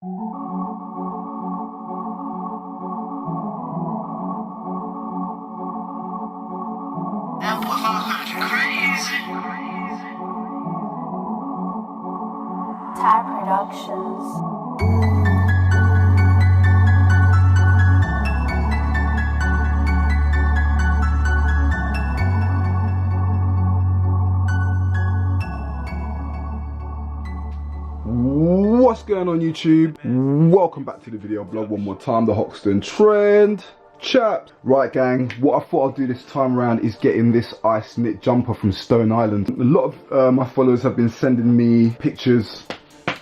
Productions. What's going on YouTube? Welcome back to the video blog one more time, TheHoxtonTrend. Chaps. Right gang, what I thought I'd do this time around is getting this ice knit jumper from Stone Island. A lot of my followers have been sending me pictures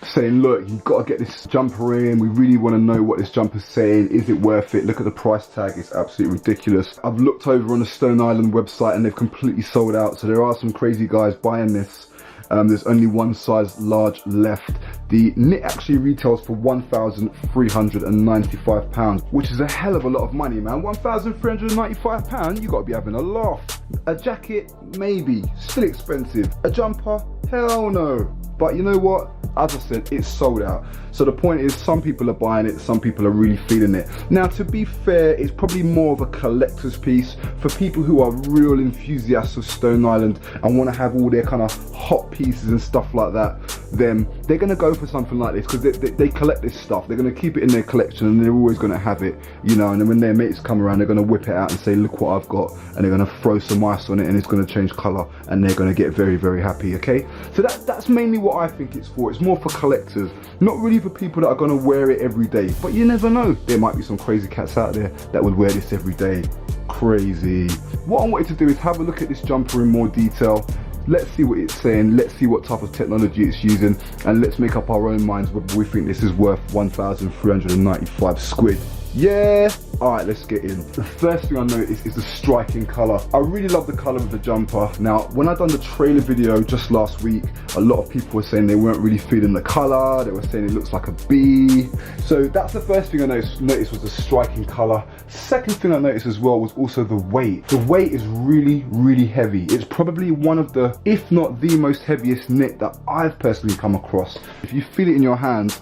saying, look, you've got to get this jumper in, we really want to know what this jumper's saying, is it worth it, look at the price tag, it's absolutely ridiculous. I've looked over on the Stone Island website and they've completely sold out, so there are some crazy guys buying this. There's only one size large left. The knit actually retails for £1,395, which is a hell of a lot of money, man. £1,395, you got to be having a laugh. A jacket, maybe, still expensive. A jumper, hell no. But you know what? As I said, it's sold out. So the point is, some people are buying it, some people are really feeling it. Now, to be fair, it's probably more of a collector's piece for people who are real enthusiasts of Stone Island and want to have all their kind of hot pieces and stuff like that. Then they're going to go for something like this because they collect this stuff. They're going to keep it in their collection and they're always going to have it, you know. And then when their mates come around, they're going to whip it out and say, look what I've got. And they're going to throw some ice on it and it's going to change colour and they're going to get very, very happy, okay? So that's mainly what I think it's for. It's more for collectors, not really for people that are going to wear it every day. But you never know, there might be some crazy cats out there that would wear this every day. Crazy. What I wanted to do is have a look at this jumper in more detail. Let's see what it's saying, let's see what type of technology it's using, and let's make up our own minds whether we think this is worth 1,395 squid. Yeah, alright, let's get in. The first thing I noticed is the striking colour. I really love the colour of the jumper. Now, when I done the trailer video just last week, a lot of people were saying they weren't really feeling the colour, they were saying it looks like a bee. So that's the first thing I noticed was the striking colour. Second thing I noticed as well was also the weight. The weight is really, really heavy. It's probably one of the, if not the most heaviest knit that I've personally come across. If you feel it in your hands,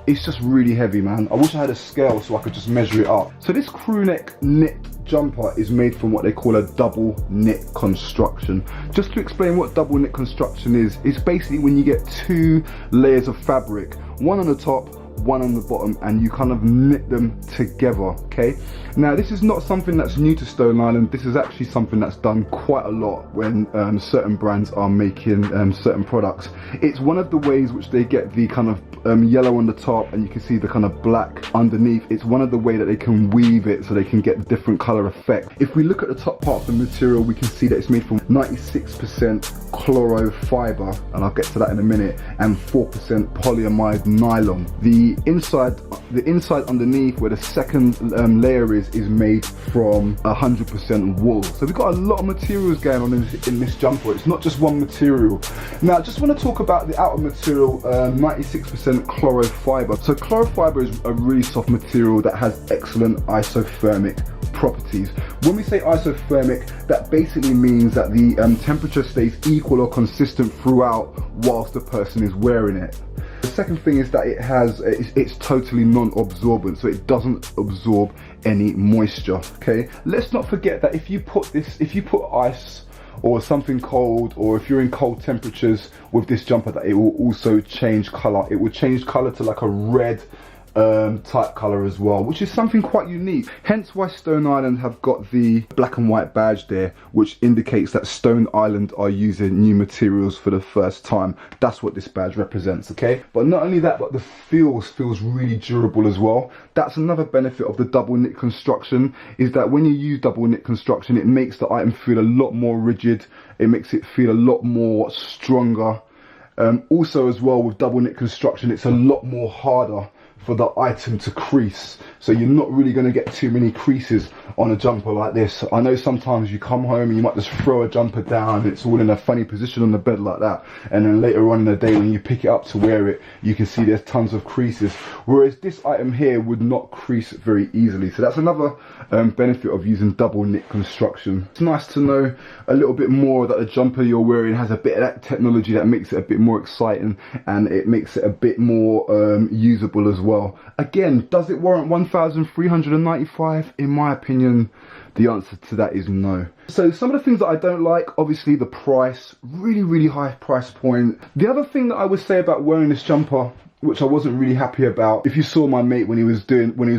it's just really heavy, man. I wish I had a scale so I could just measure it up. So this crew neck knit jumper is made from what they call a double knit construction. Just to explain what double knit construction is, it's basically when you get two layers of fabric, one on the top, one on the bottom, and you kind of knit them together, okay? Now, this is not something that's new to Stone Island. This is actually something that's done quite a lot when certain brands are making certain products. It's one of the ways which they get the kind of yellow on the top and you can see the kind of black underneath. It's one of the way that they can weave it so they can get different color effect. If we look at the top part of the material, we can see that it's made from 96% chloro fiber, and I'll get to that in a minute, and 4% polyamide nylon. The inside underneath, where the second layer is made from 100% wool. So we've got a lot of materials going on in this jumper. It's not just one material. Now, I just want to talk about the outer material, 96% chloro fiber. So chloro fiber is a really soft material that has excellent isothermic properties. When we say isothermic, that basically means that the temperature stays equal or consistent throughout whilst the person is wearing it. The second thing is that it's totally non-absorbent, so it doesn't absorb any moisture, okay? Let's not forget that if you put ice or something cold, or if you're in cold temperatures with this jumper, that it will also change color. It will change color to like a red type color as well, which is something quite unique. Hence why Stone Island have got the black and white badge there, which indicates that Stone Island are using new materials for the first time. That's what this badge represents, okay? But not only that, but the feels really durable as well. That's another benefit of the double knit construction, is that when you use double knit construction, it makes the item feel a lot more rigid. It makes it feel a lot more stronger. Also as well, with double knit construction, it's a lot more harder for the item to crease, so you're not really going to get too many creases on a jumper like this. I know sometimes you come home and you might just throw a jumper down and it's all in a funny position on the bed like that, and then later on in the day when you pick it up to wear it, you can see there's tons of creases, whereas this item here would not crease very easily. So that's another benefit of using double knit construction. It's nice to know a little bit more that the jumper you're wearing has a bit of that technology that makes it a bit more exciting, and it makes it a bit more usable as well. well. Again, does it warrant 1,395? In my opinion, the answer to that is no. So some of the things that I don't like, obviously the price, really high price point. The other thing that I would say about wearing this jumper, which I wasn't really happy about, if you saw my mate when he was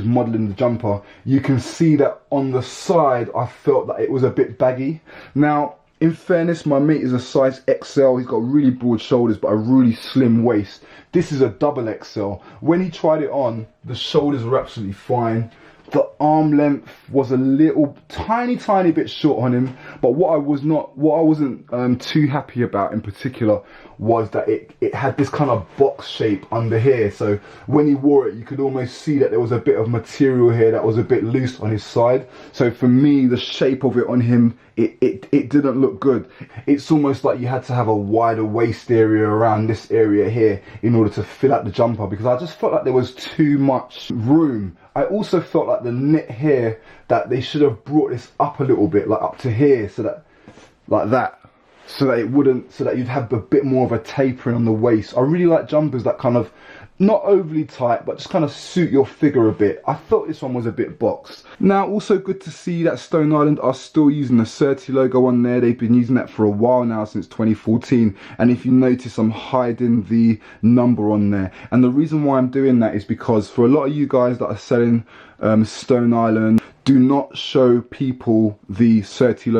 modeling the jumper, you can see that on the side I felt that it was a bit baggy. Now, in fairness, my mate is a size XL. He's got really broad shoulders but a really slim waist. This is a double XL. When he tried it on, the shoulders were absolutely fine. The arm length was a little tiny bit short on him, but what I wasn't too happy about in particular was that it had this kind of box shape under here. So when he wore it, you could almost see that there was a bit of material here that was a bit loose on his side. So for me, the shape of it on him, it didn't look good. It's almost like you had to have a wider waist area around this area here in order to fill out the jumper, because I just felt like there was too much room. I also felt like the knit here, that they should have brought this up a little bit, like up to here, so that, like that, so that it wouldn't, so that you'd have a bit more of a tapering on the waist. I really like jumpers that kind of, not overly tight, but just kind of suit your figure a bit. I thought this one was a bit boxed. Now, also good to see that Stone Island are still using the Surty logo on there. They've been using that for a while now, since 2014. And if you notice, I'm hiding the number on there. And the reason why I'm doing that is because for a lot of you guys that are selling Stone Island, do not show people the Surty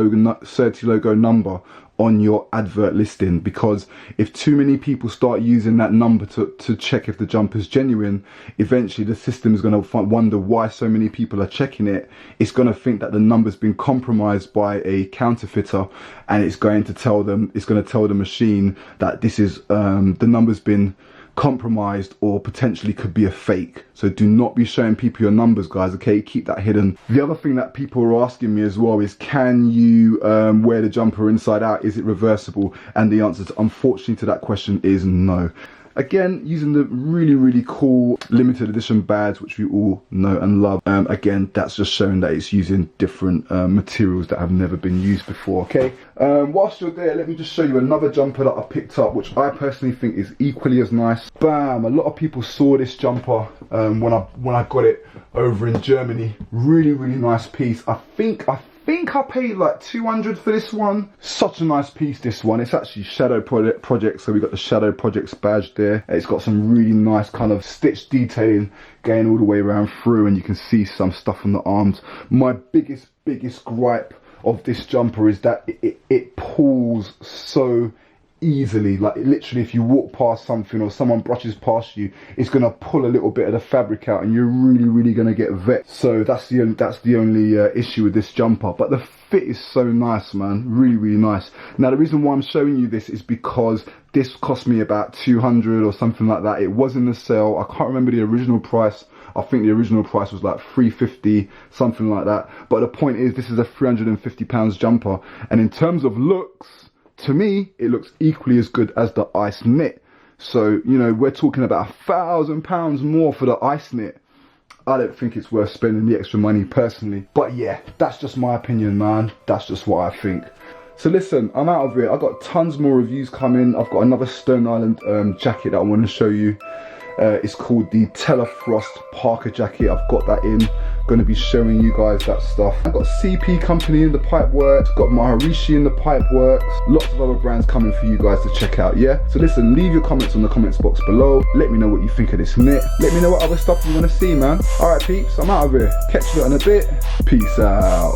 logo number on your advert listing, because if too many people start using that number to check if the jumper is genuine, eventually the system is going to wonder why so many people are checking it. It's going to think that the number's been compromised by a counterfeiter, and it's going to tell the machine that this is the number's been compromised or potentially could be a fake. So do not be showing people your numbers, guys, okay? Keep that hidden. The other thing that people are asking me as well is, can you wear the jumper inside out? Is it reversible? And the answer to, unfortunately, to that question is no. Again, using the really cool limited edition badge, which we all know and love. Again, that's just showing that it's using different materials that have never been used before, okay? Whilst you're there, let me just show you another jumper that I picked up, which I personally think is equally as nice. Bam! A lot of people saw this jumper when I got it over in Germany. Really nice piece. I think I paid like 200 for this one. Such a nice piece, this one. It's actually Shadow Project, so we got the Shadow Projects badge there. It's got some really nice kind of stitch detailing going all the way around through, and you can see some stuff on the arms. My biggest gripe of this jumper is that it pulls so easily. Like literally, if you walk past something or someone brushes past you, it's gonna pull a little bit of the fabric out, and you're really gonna get vexed. So that's the only issue with this jumper. But the fit is so nice, man. Really nice. Now the reason why I'm showing you this is because this cost me about 200 or something like that. It was in the sale. I can't remember the original price. I think the original price was like 350, something like that. But the point is, this is a £350 jumper, and in terms of looks, to me, it looks equally as good as the ice knit. So, you know, we're talking about £1,000 more for the ice knit. I don't think it's worth spending the extra money personally. But yeah, that's just my opinion, man. That's just what I think. So listen, I'm out of here. I've got tons more reviews coming. I've got another Stone Island jacket that I want to show you. It's called the Telefrost Parker jacket. I've got that in. Going to be showing you guys that stuff. I've got CP Company in the pipe works. Got Maharishi in the pipe works. Lots of other brands coming for you guys to check out, yeah? So listen, leave your comments on the comments box below. Let me know what you think of this knit. Let me know what other stuff you want to see, man. Alright peeps, I'm out of here. Catch you in a bit. Peace out.